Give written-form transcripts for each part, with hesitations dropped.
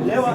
Elewa.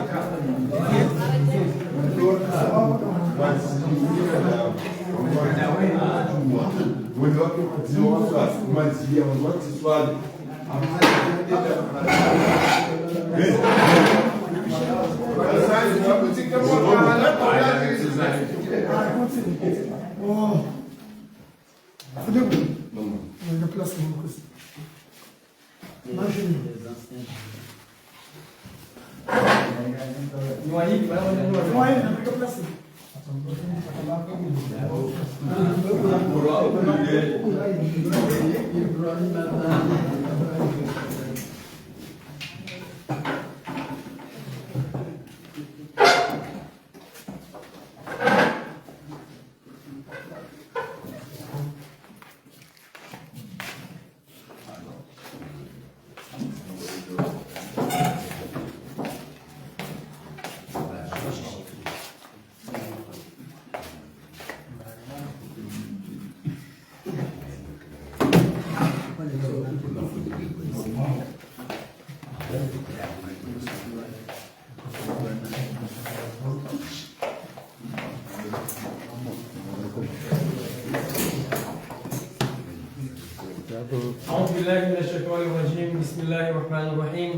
أعوذ بالله من الشيطان الرجيم. بسم الله الرحمن الرحيم.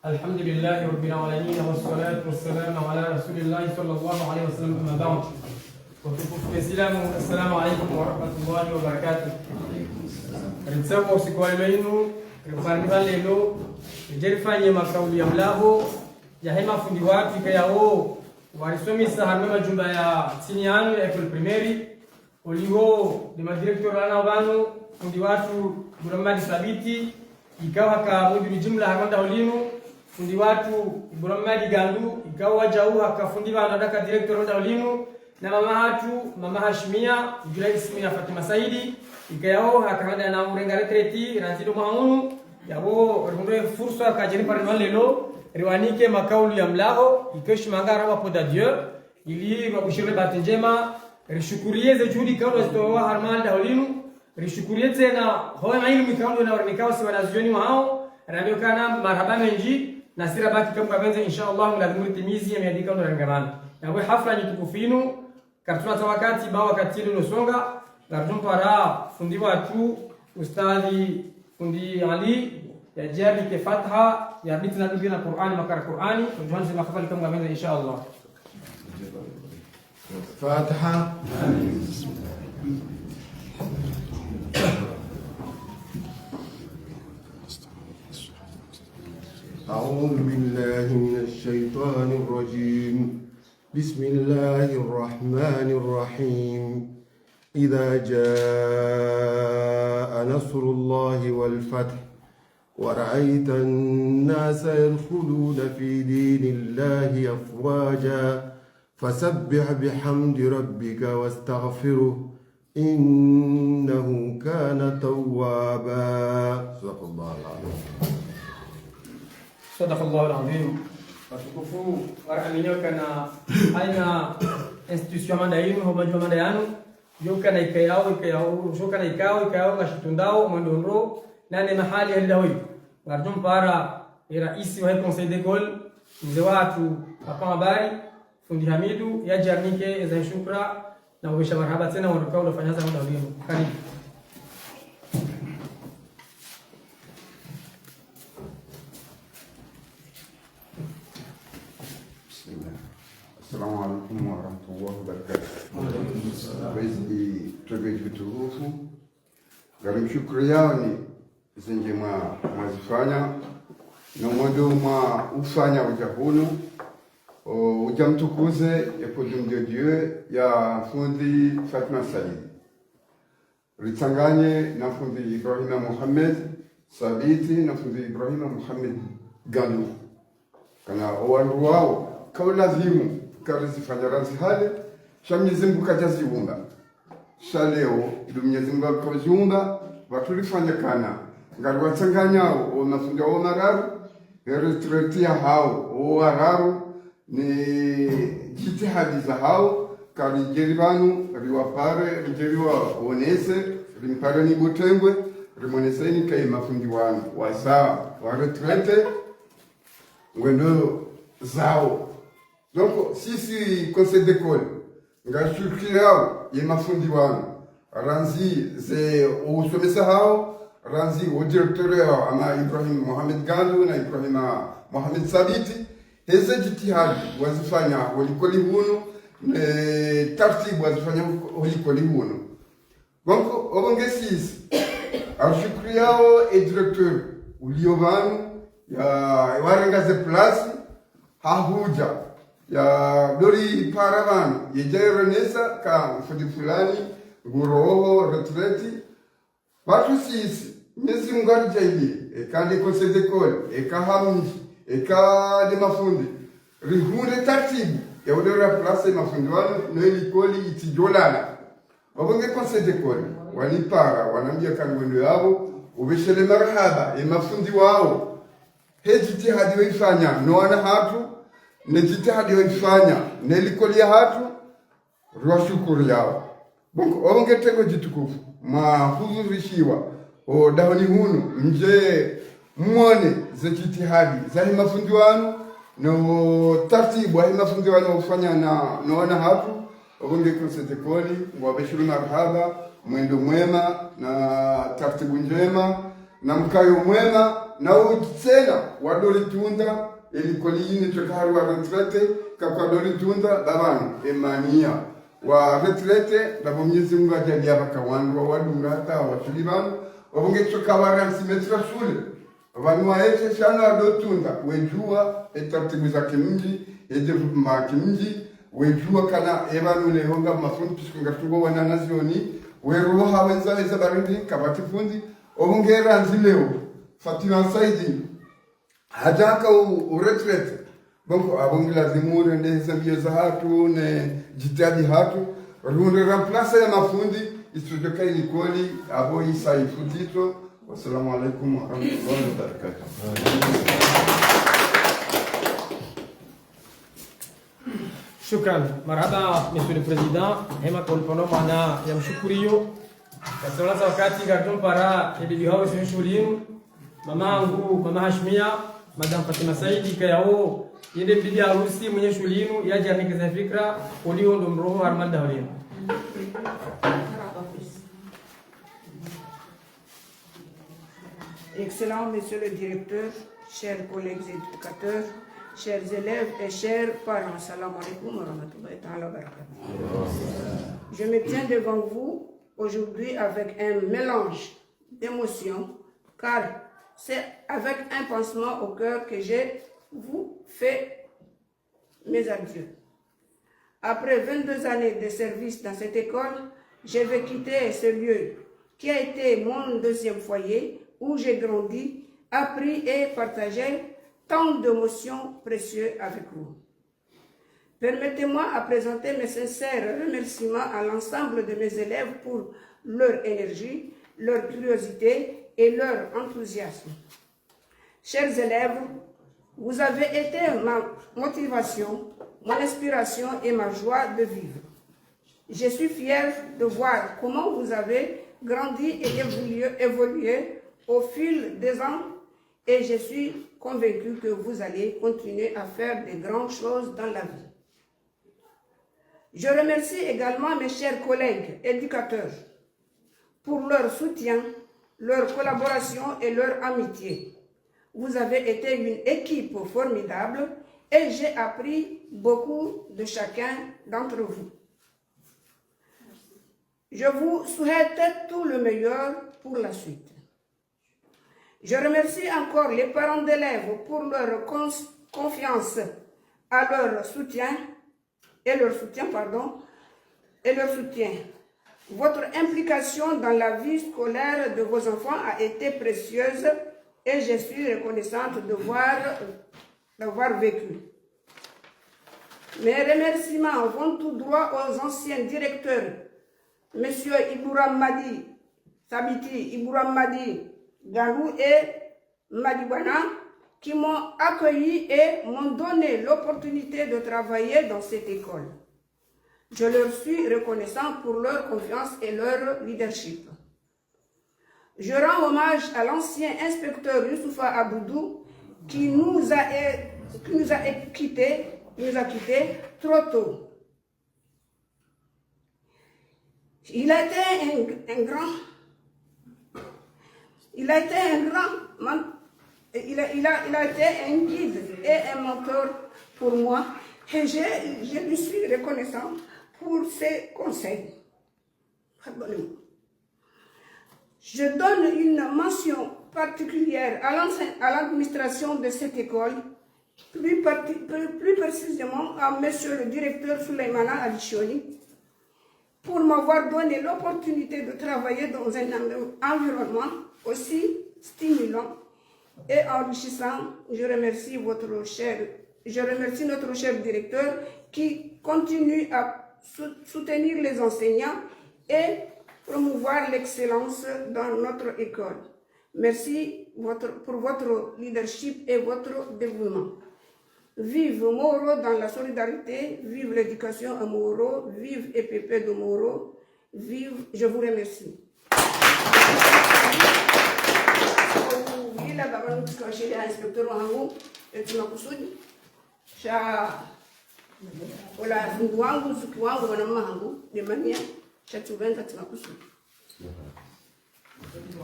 الحمد لله رب العالمين والصلاة والسلام على رسول الله صلى الله عليه وسلم. أما بعد السلام عليكم ورحمة الله وبركاته. Rinsawa usiku wa leo kwa leo jerifanye makauli ya mlaho ya hema fundi wapi kayao warisomisa hamwe majumba ya siniano ya école primaire oliho de madirecteur ana banu fundi watu Muhammad Sabiti ikawa ka mundi jumla haranda olinu fundi watu Muhammad Gandu ikawa jau hakafundi bana daka director ronda olinu na mama Hashimia Julai Ismina Fatima Saidi ikayao hakanda na urenga retreti ranzido maunu yabo runde fursa kajeni parlement lelo riwanike makauli ya mlaho ikeshimanga rama poda Dieu ili wakushire batenjema rishukurie ze juhudi kauli zitoa harmanda olinu rishukurie tena hoya ilmu kauli na warnikao si wanazioni wao radio kana marhaba menji nasira baki kama benze inshallah lazima timizi ya miadika ndo rangamana yabo hafla ni tukufinu kartuna wakati ba wakati ndo songa para fundi watu ustadhi fundi Ali ya jabi ke fatha ya bitna bina Qur'ani makara Qur'ani tuanze makafali kama gavenza inshallah. Fatiha. أعوذ بالله من الشيطان الرجيم. بسم الله الرحمن الرحيم. إذا جاء نصر الله والفتح ورأيت الناس يدخلون في دين الله أفواجا فسبح بحمد ربك واستغفره إنه كان توابا. صدق الله العظيم. صدق الله العظيم. Watukufu waraminyo kana aina institution mandainu ho majuma mandayanu yoka na ikayao shoka na ikayao ngashitundao mwendondro nane mahali halidawi ngarjum para raisi wa conseil d'école mzee watu hapa habari fundi Hamidu ya jarnike za shukra na ubisha marhaba tena wanakao unafanya sana muda wenu karibu. Assalamu alaikum warahmatullahi wabarakatuh. Basi tuwe tuturufu garim shukri yao ni zinje mwazifanya na mwendo ufanya ujahunu ujamtukuze epodum Dieu ya fundi Fatima Saidi ritanganye na fundi Ibrahima Muhammad Sabiti na fundi Ibrahima Muhammad Gandu kana owandu wao kaulazimu karizifanya razi hale sha Mwenyezi Mungu kajaziunda sha leo idu Mwenyezi Mungu akaziunda watulifanya kana ngari watsanganyao onafunja onararu eritretia hao oararu ni jitihadi za hao karijeri banu riwapare rijeriwa onese rimpare ni butengwe rimoneseni kai mafundi wanu wasawa wa retraite ngwendo zao. Donc sisi conseil d'école ngashukirao ye mafundi wanu ranzi ze usomesa hao ranzi o directeur yao ama Ibrahim Mohamed Gandu na Ibrahim Mohamed Sabiti heze jitihadi wazifanya walikoli huno tartibu wazifanya walikoli huno. Donc obongesis ashukri yao e directeur uliovanu ya warengaze place hahuja ya dori paravan ye renesa ka mfudi fulani nguroho retreti watu sisi mezi mungari jaili kandi conseil d'école hamji de mafundi rihunde tartibu ya udora place mafundi wanu no elikoli itijolala wabonge conseil d'école walipara wanambia kangwendo yabo ubeshele marhaba mafundi wao hejitihadi waifanya noana hatu nejitihadi waifanya nelikoli hatu rwashukuru yao bongo wabonge tego jitukufu mahudhurishiwa o dahoni hunu mje mwone za jitihadi za mafundi wanu no tartibu wa mafundi wanu ufanya na noana hatu wabonge conseil d'école wabeshele marhaba mwendo mwema na tartibu njema na mkayo mwema na utena wadoli tunda elikoli yini tokaru wa retraite kakwa doli tunda babanu emania wa retraite dabo Mwenyezi Mungu ajalia bakawandu wa wadunga hata watuliban wabonge tokawa ransimetra shule wanu waete shana do tunda wejua tartibu za kimji development kimji wejua kana ebanu lehonga mafundi tusikunga tugo wana nazioni weruwa haweza barindi kabati fundi obongera nzileo Fatima Saidi hajaka uretrete bonko abongi lazimu rende zambio za hatu ne jitadi hatu runde remplace ya mafundi istudoka ilikoli abo isa ifutito. Wassalamu alaikum wa rahmatullahi wa barakatuh. Shukran. Marhaba Monsieur le Président. Hema kolpono mana ya mshukuriyo. Kasola za wakati gaton para ebibi hao shulinu. Mama Hashmia, Madame Fatima Saidi kayao yende bibi harusi mwenye shulinu ya jamii za fikra ulio ndo mroho Armand Dawlin. Excellent Monsieur le Directeur, chers collègues éducateurs, chers élèves et chers parents, salam alaikum wa rahmatullahi wa barakatuh. Je me tiens devant vous aujourd'hui avec un mélange d'émotions, car c'est avec un pansement au cœur que je vous fais mes adieux. Après 22 années de service dans cette école, je vais quitter ce lieu qui a été mon deuxième foyer, où j'ai grandi, appris et partagé tant d'émotions précieuses avec vous. Permettez-moi à présenter mes sincères remerciements à l'ensemble de mes élèves pour leur énergie, leur curiosité et leur enthousiasme. Chers élèves, vous avez été ma motivation, mon inspiration et ma joie de vivre. Je suis fière de voir comment vous avez grandi et évolué au fil des ans et je suis convaincue que vous allez continuer à faire de grandes choses dans la vie. Je remercie également mes chers collègues éducateurs pour leur soutien, leur collaboration et leur amitié. Vous avez été une équipe formidable et j'ai appris beaucoup de chacun d'entre vous. Je vous souhaite tout le meilleur pour la suite. Je remercie encore les parents d'élèves pour leur confiance à leur soutien. Votre implication dans la vie scolaire de vos enfants a été précieuse et je suis reconnaissante d'avoir vécu. Mes remerciements vont tout droit aux anciens directeurs, M. Ibrahim Madi Sabiti, Ibrahim Madi Galou et Madibana, qui m'ont accueilli et m'ont donné l'opportunité de travailler dans cette école. Je leur suis reconnaissant pour leur confiance et leur leadership. Je rends hommage à l'ancien inspecteur Youssoufa Aboudou qui nous a quittés trop tôt. Il a été un grand guide et un mentor pour moi et je lui suis reconnaissant pour ses conseils. Je donne une mention particulière à l'administration de cette école, plus précisément à monsieur le directeur Souleymana Alichoni, pour m'avoir donné l'opportunité de travailler dans un environnement aussi stimulant et enrichissant. Je remercie notre cher directeur qui continue à soutenir les enseignants et promouvoir l'excellence dans notre école. Merci pour votre leadership et votre dévouement. Vive Moro dans la solidarité, vive l'éducation à Moro, vive EPP de Moro, vive, je vous remercie.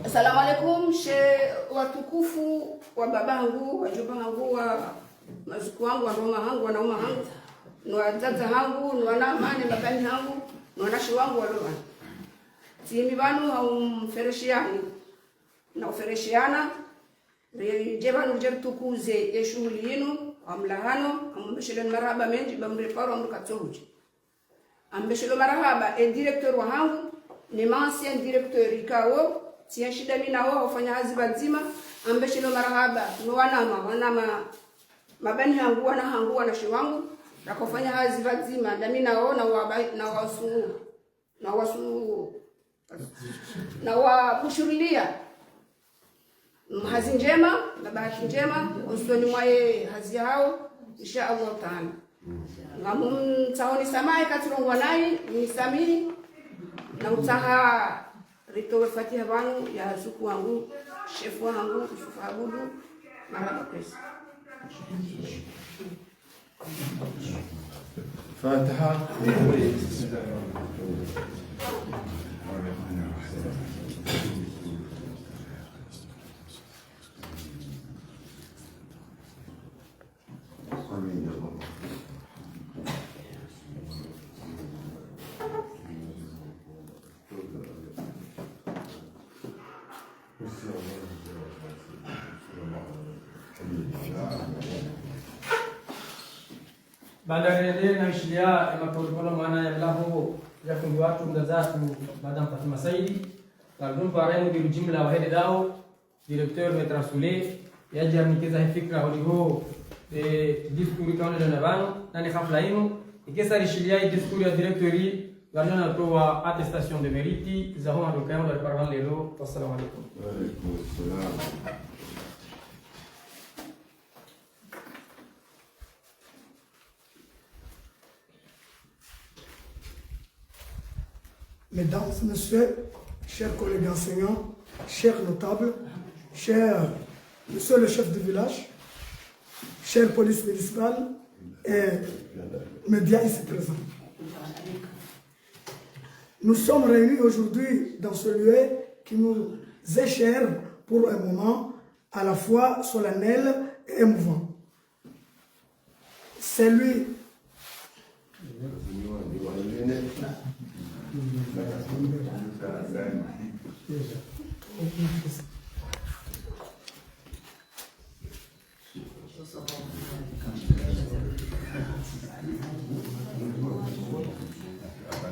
Assalamu alaikum, watukufu wa babangu, wajomba wangu, wa mazuku wangu, wanaume wangu, wanaume wangu, na wazazi wangu, na wanamane mabani wangu, na wanashi wangu waloma. Timi banu mfereshiani na ufereshiana jebanu jertukuze shughuli yenu amlahano ambeshelo marahaba menji bamreparo amrukatsoruji ambeshelo marahaba directeur wangu ni ancien directeur ikao tia shida mimi na wao wafanya kazi bazima ambeshelo marahaba no wanama mabani yangu wana shi wangu na kufanya kazi bazima na mimi na wao na wakushurilia hazi njema na bahati njema usoni mwaye hazi hao insha Allah taala ngamu taoni samai katirongwa nai nisamihi na utaha ritowe fatiha banu ya suku wangu shefu wangu Yusufu Abudu marhaba pesa Fatiha. Bandari na ishilia makaulipono maana ya mlaho ya fundi watu mdazatu Madame Fatima Saidi kardun parenu di jumla wa hede dao directeur Metra Soule ya jarnikeza fikra holigo diskuri kaone na bano nani hafla inu ikesa ishilia diskuri ya directori garjana toa attestation de mérite za homa do kamo del parvan lelo. Assalamu alaikum. Wa alaikum assalam. Mesdames, Messieurs, chers collègues enseignants, chers notables, chers Monsieur le chef de village, chère police municipale et médias ici présents. Nous sommes réunis aujourd'hui dans ce lieu qui nous est cher pour un moment à la fois solennel et émouvant. C'est lui.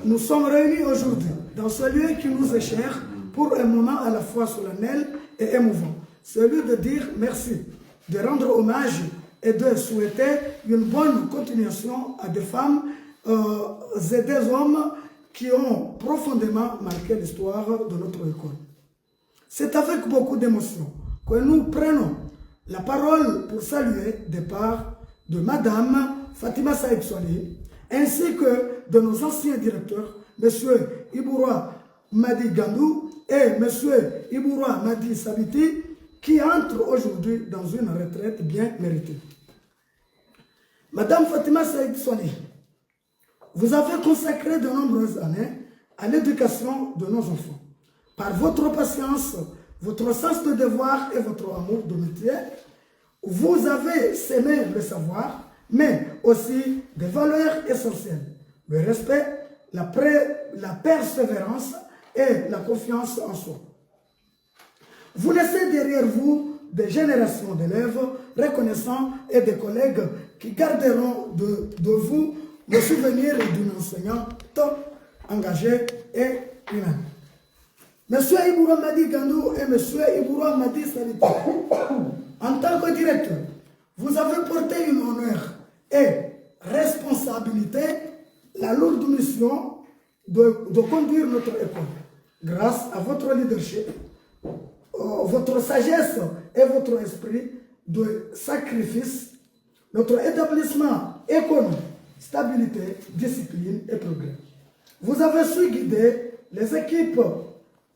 Nous sommes réunis aujourd'hui dans ce lieu qui nous est cher pour un moment à la fois solennel et émouvant. Celui de dire merci, de rendre hommage et de souhaiter une bonne continuation à des femmes et des hommes qui ont profondément marqué l'histoire de notre école. C'est avec beaucoup d'émotion que nous prenons la parole pour saluer des parts de Madame Fatima Saïd Soali, ainsi que de nos anciens directeurs, M. Iboura Madi Gandou et monsieur Ibouroua Madi Sabiti qui entrent aujourd'hui dans une retraite bien méritée. Madame Fatima Saïd Soani, vous avez consacré de nombreuses années à l'éducation de nos enfants. Par votre patience, votre sens de devoir et votre amour de métier, vous avez sémé le savoir, mais aussi des valeurs essentielles. Le respect, la persévérance et la confiance en soi. Vous laissez derrière vous des générations d'élèves reconnaissants et des collègues qui garderont de vous le souvenir d'un enseignant top, engagé et humain. Monsieur Ibouroua Madi Gandou et Monsieur Ibouroua Madi Sabiti, en tant que directeur, vous avez porté une honneur et responsabilité, la lourde mission de conduire notre école. Grâce à votre leadership, votre sagesse et votre esprit de sacrifice, notre établissement économique, stabilité, discipline et progrès. Vous avez su guider les équipes,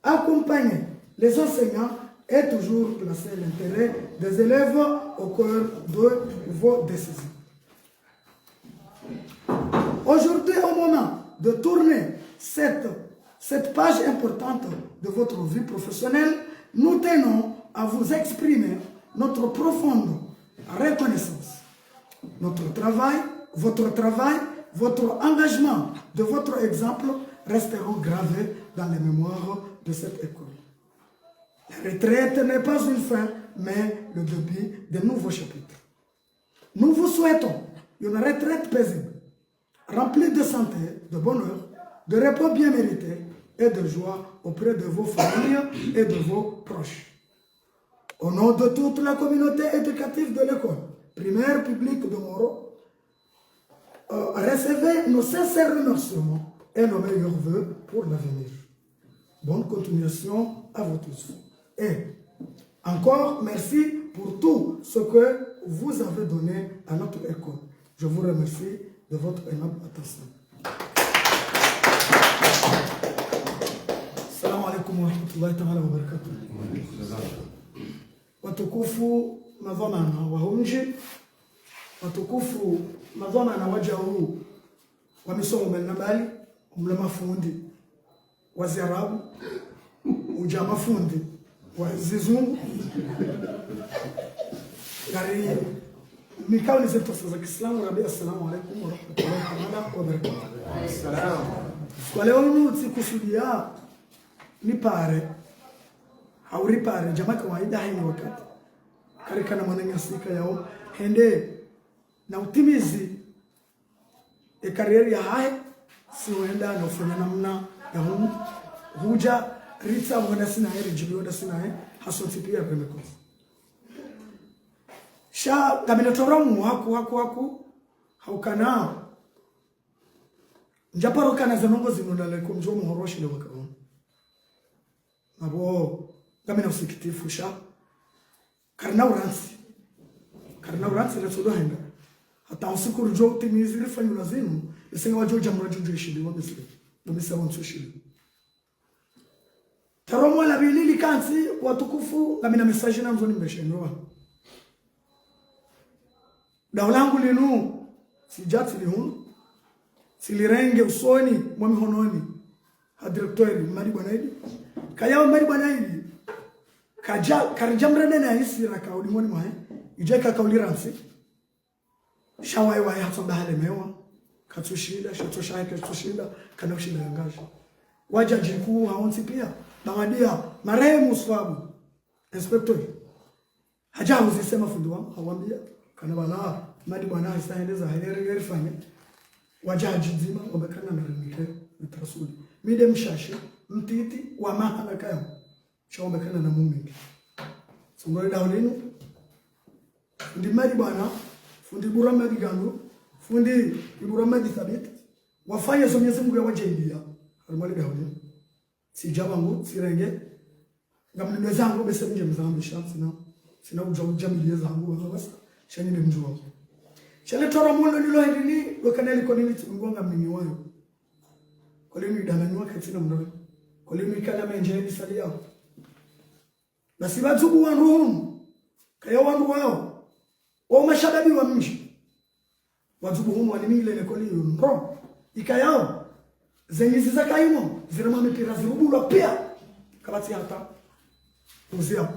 accompagner les enseignants et toujours placer l'intérêt des élèves au cœur de vos décisions. Aujourd'hui, au moment de tourner cette page importante de votre vie professionnelle, nous tenons à vous exprimer notre profonde reconnaissance. Notre travail, votre engagement de votre exemple resteront gravés dans les mémoires de cette école. La retraite n'est pas une fin, mais le début de nouveaux chapitres. Nous vous souhaitons une retraite paisible, remplie de santé, de bonheur, de repos bien mérité et de joie auprès de vos familles et de vos proches. Au nom de toute la communauté éducative de l'école primaire publique de Moro, recevez nos sincères remerciements et nos meilleurs vœux pour l'avenir. Bonne continuation à vous tous. Et encore merci pour tout ce que vous avez donné à notre école. Je vous remercie de votre aimable attention. Assalamu alaikum wa rahmatullahi ta'ala wa barakatuh. Watukufu madhamana wa hunji, watukufu madhamana waja huu wa misomo mbalimbali, umlema fundi wa Ziarabu, ujama fundi wa Zizungu, gari mikao ni zetu za Kiislamu. Rabbi, assalamu alaikum wa rahmatullahi wa barakatuh. Kwa leo nikusudia nipare hauripare jamaa kawaida haini wakati karika na mananyasika yao hende na utimizi karieri ya hai siwenda na ufanya namna ya huja ritsa wanda sina heri jibiwanda sina hasoti pia pemeko sha gamile toramu haku haukana njaparo kana zanongo zinonale kumjo muhoroshi le wakao abo gamina usikitifu sha karna uransi la todo henda hata usiku jo timizi rifanyu lazimu isenga wajo jamra juju shili wabisa wansu shili taromo la bilili kansi watukufu gamina message na mzoni mbeshenwa daulangu linu sijati lihunu silirenge usoni mwami hononi ha directeur mari bwanaidi kaya mari bwanaidi karijamrene na isira kaudi mwani mwae ijeka kauliransi shawai wai hatsonda hale mewa katsushida shatosha katsushida kana ushida yangaje waja jiku haonsi pia bawadia marehemu swabu inspector haja uzisema fundi wangu hawambia kana bala madi bwana isaendeza heri fanya wajaji zima wamekana na ringike mitrasuli mide mshashi mtiti wa mahala kayo shawamekana na mumingi songole daulinu fundi madi bwana fundi Ibouroua Madi Gandou fundi Ibouroua Madi Sabiti wafanye so Mwenyezi Mungu ya wajaidia alimali daulinu si jabangu sirenge ngamnene zangu bese nje mzambi shamsina sina ujamili zangu basa shani ni mjua shale tora mundo nilo hindini wakaneli kwa nini tungonga mnini wayo kwa nini idanganywa katina mnawe kulimikana menje misali yao basi bazubu wanruhum kaya wanru wao wa mashababi wa mji wazubu humu walimile ile koli ndo ikayao zenyizi za kaimo zirema mipira zirubulwa pia kabati hata uzia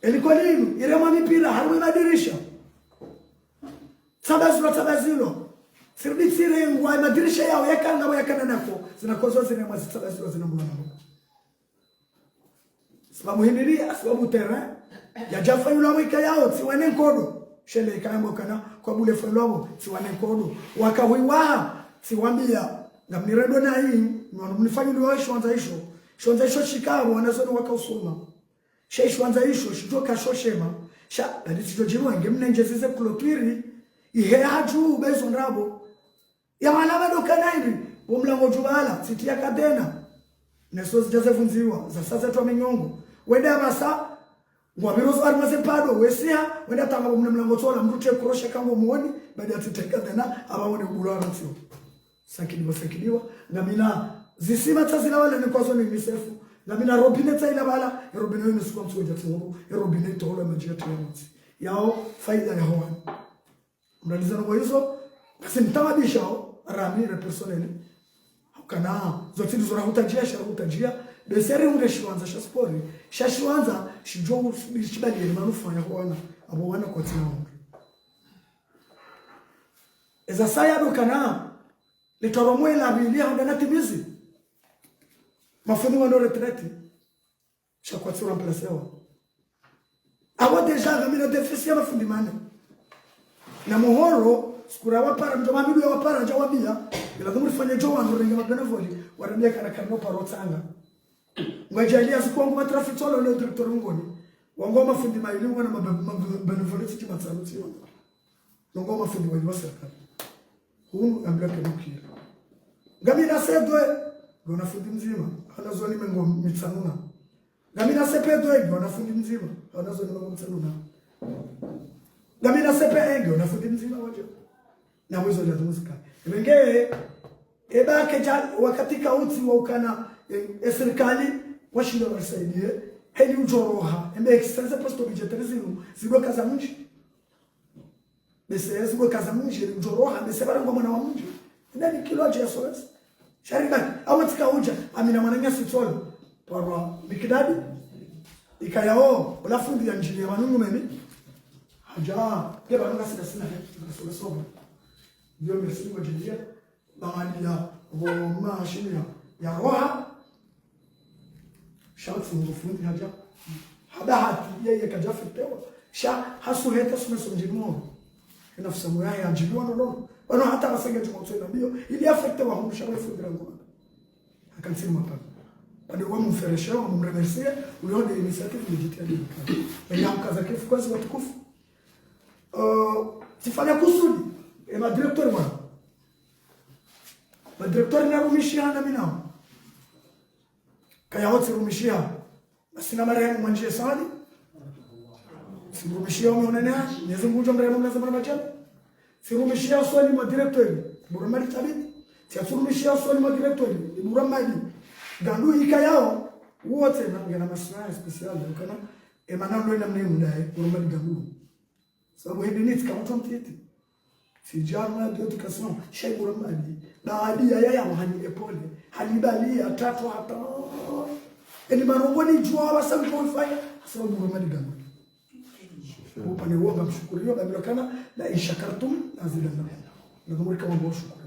elikolinu irema mipira harwe madirisha tabazilo sirudi sire ngwa madirisha yao yakana nako zinakozwa zile tabazilo zinamulana sababu hindiria sababu terrain ya jafa yula wika yao siwane kodo shele kaambo kana kwa bule follow siwane kodo wakawiwa siwambia ngamniredo na hii mnifanye ndio shonza hisho shikabo wanazoni wakausoma shonza hisho shidoka shoshema sha ndisijo jino ngemnenje zize kulotwiri ihe haju bezo nrabo ya malaba dokana hivi umlango jubala sitia kadena neso zijazefunziwa za sasa tu amenyongo wenda basa ngwabirozo armaze pado wesia wenda tanga mlango tola mrute kurosha kango muoni baada ya tuteka kadena abaone bulana sio sakiliwa ngamina zisima tazila wala ni kwazo ni misefu ngamina robine tsaila bala robine ni sikuwa msoja tsoro robine tola majia tayari yao faida ya hawani mnalizana kwa hizo basi mtawadishao ramire personnel kana zote zora hutajia beseri unde shiwanza shaspori shashwanza shijo shibali manufanya kuona abo wana kwa tinawo eza saya dokana litoromwe la bilia ndana timizi mafundi wa retraite shakwatsura mplasewa awa deja ngamina defisia mafundi mane na muhoro skura wapara mjoma midu ya wapara jawabia ila dhumuri fanya jowa ndorenga mabenevoli warabia kana karno parotanga ngajalia sikwangu matrafi tolo leo director ngoni wangoma fundi maili ngona mabenevoli tikimatsalu tiyo ngoma fundi wa wasaka hunu amblaka mukira ngamina sedwe ngona fundi mzima anazoni mengo mitsanuna ngamina sepedwe ngona fundi mzima anazoni mengo mitsanuna ngamina sepe ngona fundi mzima waje na wezo la muzika ngenge eba keja wakati kauti wa ukana serikali washinda wasaidie heli ujoroha embe extensa posto budgeterizinu ziboka za mji bese ziboka za mji ujoroha bese bara ngoma na wa mji ndani kilo ya soles sharika awatika uja amina mananya sitolo para bikidadi ikayao ulafundi ya njili ya manungu memi haja keba nanga sina soba ndio msimu wa jilia baada ya mashine ya roha shauti mfundi haja hada hatu yeye kajafu pewa sha hasu heta sumesonjimo nafsi moya ya njiliwa no wana hata wasenge tumotena ndio ili affecte wa humusha wefu drango akansema hapa bado wa mferesha wa mremercier ulione initiative legitime ya mkaza kifu kwa sababu tukufu sifanya kusudi ema director wa director na rumishia na minao kaya wote rumishia basi na marehemu mwanjie sali sirumishia umeonana nizungujo marehemu mnazama majana sirumishia swali mwa director buramali tabiti sirumishia swali mwa director buramali gandu ikayao wote na maslahi special kana emana ndo ina mnemu naye buramali gandu sababu hivi niti kama tumtiti sijana de education shay buramali baadi ya wahani epole halibali atatu hata eni marongoni jua wasabu kufanya sababu buramali gandu upande wanga mshukuriwa babilokana la inshakartum azidana na kumurika mambo shukuru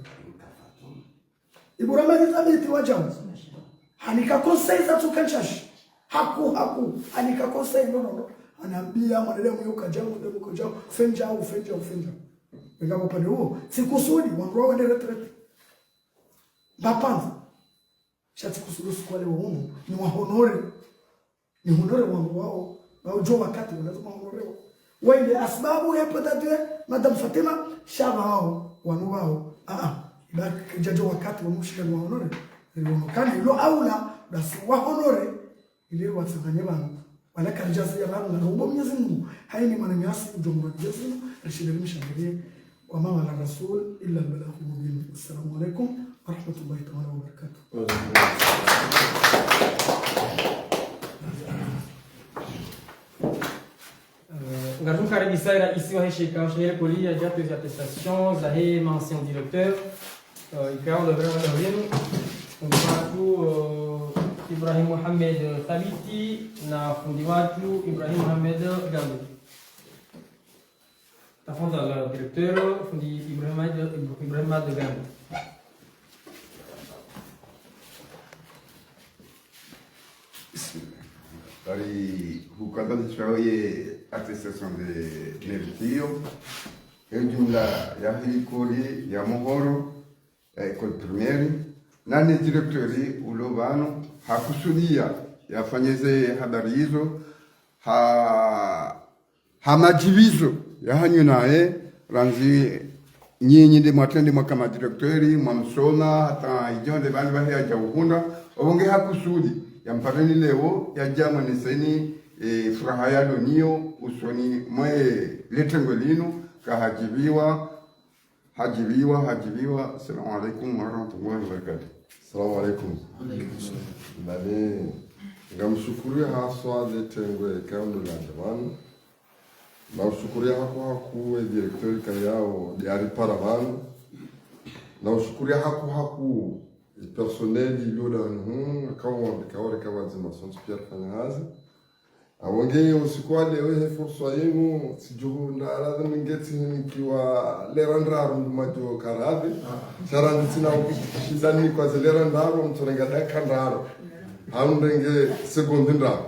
iburamali tabiti wajao hanika conseil za tukanchash haku hanika conseil no anaambia mwanadamu yuko jao fenja ngamo pale huo sikusudi wangu wende retret bapanza shati kusudi kwa leo huo ni honore wangu wao na ujua wakati lazima honore wende asbabu ya patatwe madam Fatima shaba wao wanu wao ibaki jajo wakati wa mshika wa honore ilionekana ilo aula basi wa honore ile watsanganye bantu wala kanjazi ya bantu na robo Mwenyezi Mungu haini mananyasi ujumbe wa Mwenyezi Mungu ashirimisha ndiye wa mama la rasul illa al-balagh mubin. Assalamu alaykum. ورحمة الله تعالى وبركاته. Ngajum karibisa rais wa shirika shirika kulia ya attestation za hema ancien directeur ikao le vraiment de rien watu Ibrahim Mohamed Thabiti na fundi watu Ibrahim Mohamed Gambo. Tafadha la directeur fundi Ibrahim Mohamed Gambo. Dari hukata nishawaye attestation de meritio jumla ya hikuri ya mohoro école primaire nani directori ulovano hakusudia yafanyeze habari hizo hamajibizo yahanyu naye ranzi nyinyi ndi mwatende mwakama directori mwamsoma hata ijonde bani bahe aja uhunda obonge hakusudi yampareni leo yajamwe neseni furaha yalo niyo usoni mwe letengo lino kahajibiwa hajibiwa. Assalamu alaikum warahmatullahi wabarakatuh. Assalamu alaikum. Bale ngamshukuria haswa letengwe kaundu la jamani. Na ushukuria haku directeur kayao diari paravano. Na ushukuria haku personnel iloda nhu kawa zima sonti Pierre Fanyahazi. Awonge usikwale wehe fursa yenu sijuhu ndaradha mingeti nikiwa lerandaru majo karadhi sarandi tina shizani kwa lerandaru mturenga dakandaro haundenge sekondi ndaru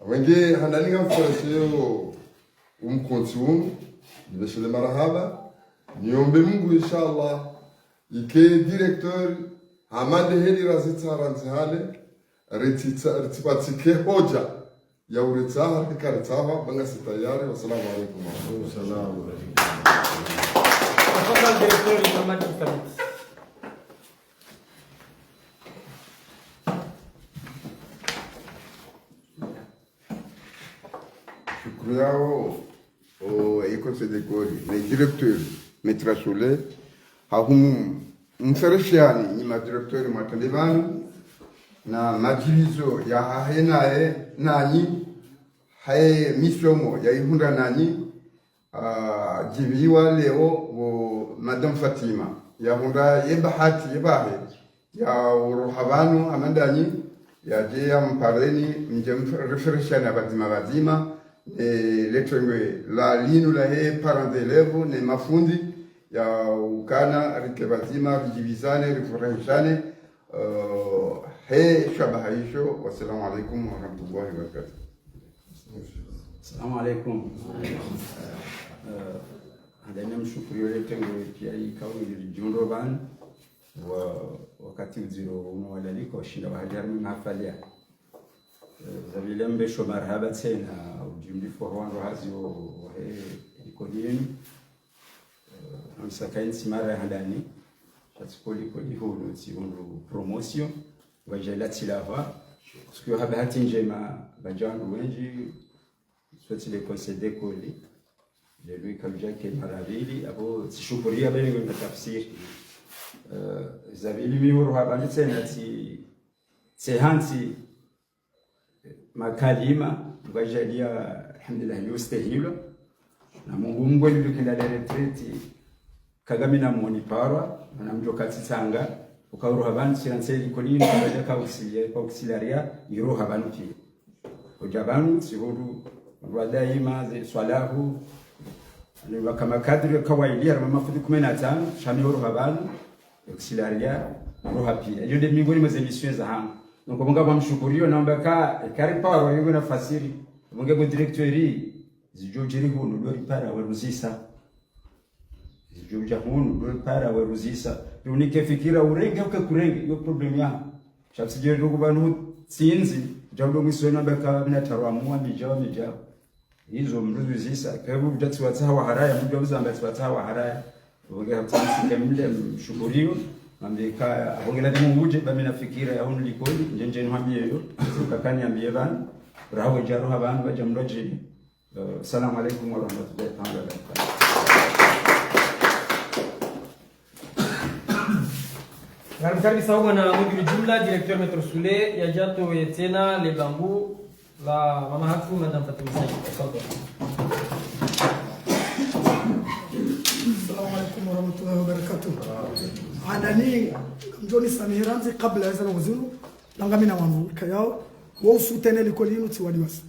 awonge handaninga mfurashiyo umkonti nibeshele marahaba niombe Mungu inshallah ike directeur hamande heli razita ranzihale retipatike hoja ya uritaha kikaritaha banga sitayari. Wassalamu alaikum warahmatullahi wabarakatuh. Tafadhali directeur Mohamed Thabiti. Shukuru yao école de Goli le directeur Maître Soule hahum mfereshani ni madirektori mwatandibani na majilizo ya hahenae nani hae misomo ya ihunda nani jibiwa leo wo Madame Fatima ya hunda yebahati yebahe ya uruhabanu amandani ya jea mpareni mjem refereshani abazima letengwe la linu la he parents d'élèves ne mafundi ya ukana rikebazima rijibizane rifurahishane he shabaha hisho. Wassalamu alaikum warahmatullahi wabarakatuh. Assalamu alaikum. Ndani mshukuru letengwe pia ikawi lijundo ban wakati uziro unawalaliko shinda bahajari mahafalia zabilembe sho marhaba tena ujumbi forwando hazio ikonini amsakaini simara handani chatikoli kodi hulu tsiundu promotion wajela tilava sikio habati njema bajandu wengi swati le concede koli le lui kabjake maravili abo tishukuria bene kwa tafsiri zabili miuru habani tena hansi makalima wajalia alhamdulillah yustahilo na Mungu mgweli lukenda retreti Kagame na moniparwa na mjoka titanga ukaruha bantu siranseli kolini baje ka auxiliaria iruha bantu ujabanu sihudu rwadaima swalahu ni kama kadri kawaida ya mafuti 15 shami uruha bantu auxiliaria ruha pia hiyo ndio miongoni mwa emissions za hanga donc mungu bamshukurio naomba kari power yuko na fasiri mungu kwa directori zijojeri hunu do ipara waruzisa zijojja hunu do ipara waruzisa unike fikira urenge ukakurenge hiyo problem ya chapsije ndo kubanu sinzi jambo mwisona baka binatarwamwa mijao hizo mruzisa kabu bjatsi watawa haraya mjao uzamba watawa haraya unge hamtsi kamile mshukurio ambika abongela dimu uje bamina fikira ya hunu likoli njenje nhambie yo kakani ambie bana rawo jaro habana bajamroje. Assalamu alaikum warahmatullahi wabarakatuh. Karibu sawa na mudiri jumla directeur Maître Soule ya jato tena le bambou la mama hatu madame Fatima Said. Assalamu alaikum warahmatullahi wabarakatuh. Adani mjoni samiranzi kabla ya zana wazinu langamina wamu kayao wao sutene likolinu tiwadiwasi.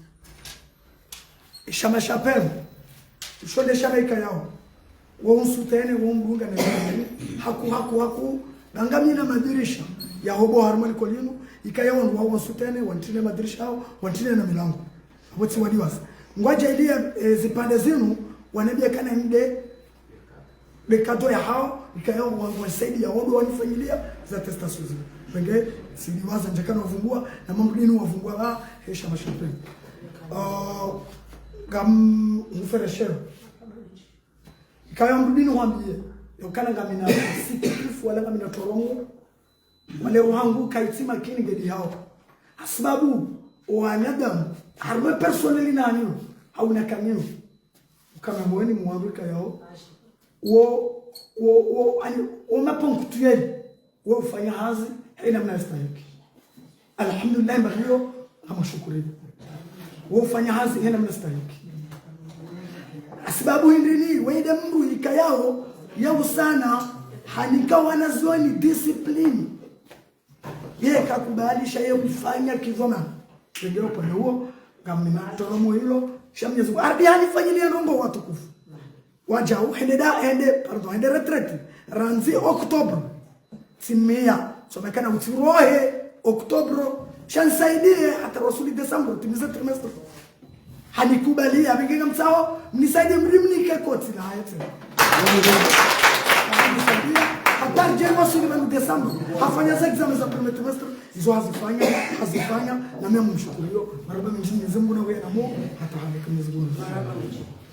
Shama chapel shode shama ikayao wao sutene wao mbunga na haku langamina madirisha ya hobo harmoni kolinu ikayao wao sutene wantine madirisha hao wantine na milango wati wadiwasi ngwaje ile zipande zinu wanabia kana mde bekato ya hao ikayao wasaidi ya hobo wanifanyilia za testation zile wenge siliwaza njakana wavumbua na mambo dini wavumbua hesha mashapeni gam mufereshero ikayao mbudini wambie yokana ngamina sikifu wala ngamina torongo wale wangu kaitima kini gedi hao sababu wanadamu harma personally nani hauna kamio kama mweni muamrika yao wo ani umaponktueli wo ufanya hazi haina mnastahiki alhamdulillah mbio kama shukrani wo ufanya hazi haina mnastahiki sababu ndini wende mndu ikayao yao sana hanikawa nazoni discipline yeye kakubalisha yeye ufanya kivoma ndio pale huo kama toromo hilo shamnyezo ardiani fanyilia ndongo watukufu wajao hende retreat ranzi Oktober simia somekana utirohe Oktober shansaidie hata rasuli Desember timiza trimester hanikubalia bingenga msao mnisaidie mlimnike koti la hayati hata jema rasuli wa Desember hafanya exam za premier trimester hizo hazifanya na mimi mshukurio maraba mjini Mungu na wewe na Mungu hata halika Mungu.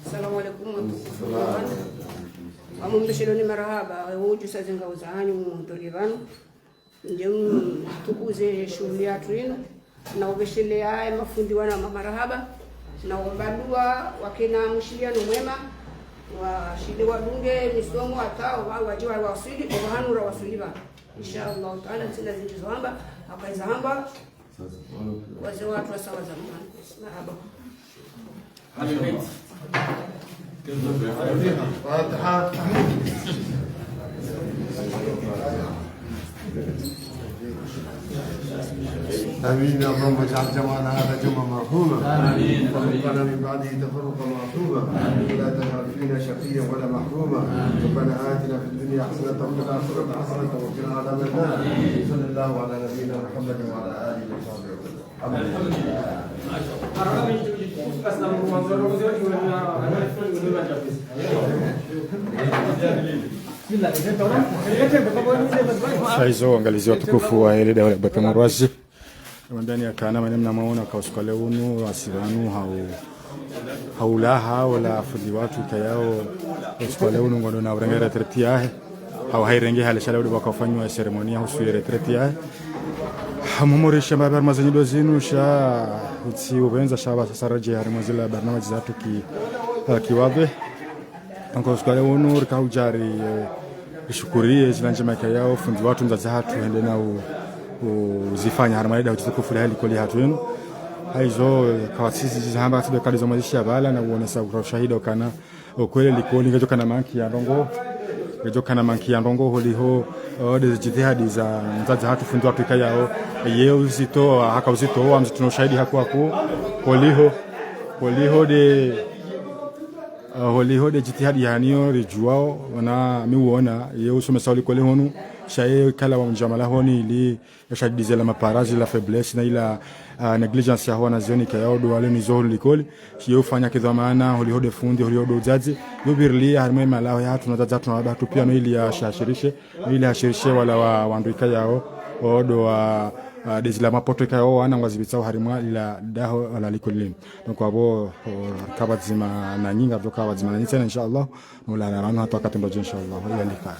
Assalamu alaikum. Amumbeshironi marahaba wuju sazinga uzanyu mudorivanu njemu tukuze shughuli yetu ino na ubeshele haya mafundi wana marahaba na ubadua wakena mshiliano mwema wa shide wadunge misomo atao wajiwa wasili ohanura wasiliba inshallah taala tena zinjizamba akaiza hamba wazee watu wa sawa zamani marhaba آمين اللهم اجعل جمعنا هذا جمعا مرحوما وفرقنا من بعده تفرقا معصوما ولا تجعل فينا شقيا ولا محروما ربنا آتنا في الدنيا حسنة وفي الآخرة حسنة وقنا عذاب النار صلى الله على نبينا محمد وعلى آله وصحبه وسلم الحمد لله Faizo angalizi watukufu wa ile dawa ya Bakamurwazi ndani ya kana maneno maona kwa uskale unu asiranu haulaha wala afudi watu kayao uskale unu ngondo na urenge retreti yahe au hairenge hale shala udi wakafanywa seremonia husu retreti yahe hamumorisha babar mazanyido zinu sha utsi ubenza shaba sasa raje harimazila barnamaji zatu kiwabe anko uskale unu rikaujari shukurie zilanje maka yao fundi watu nzaza hatu hende na uzifanya haramaida utatukufu hali kuli hatu yenu haizo kawasisi zihamba katibe kali za mazisha bala na uonesa ushahidi kana ukweli likoni ngajo kana manki ya ndongo ngajo kana manki ya ndongo holiho de jitihadi za nzaza hatu fundi watu kayao yeo uzito haka uzito wa mzito ushahidi hakuwa holiho de jitihadi yanio rijuao wana miuona yeo somesali kole honu shaye kala wa mjamala honi ili yashadize la maparazi la faiblesse na ila negligence ya wana zioni kayao do wale nizo likoli yeo fanya kidhamana holiho de fundi holiho do uzazi yubirli harme malao ya tunazaza tunababa tu pia ili yashirishe wala wanduika yao odo wa desila mapoto kayao wana ngwazibitsa harimwa ila daho wala likolin donc abo kabazima na nyinga doka wazima na inshallah wala na hata katembo inshallah ila likaa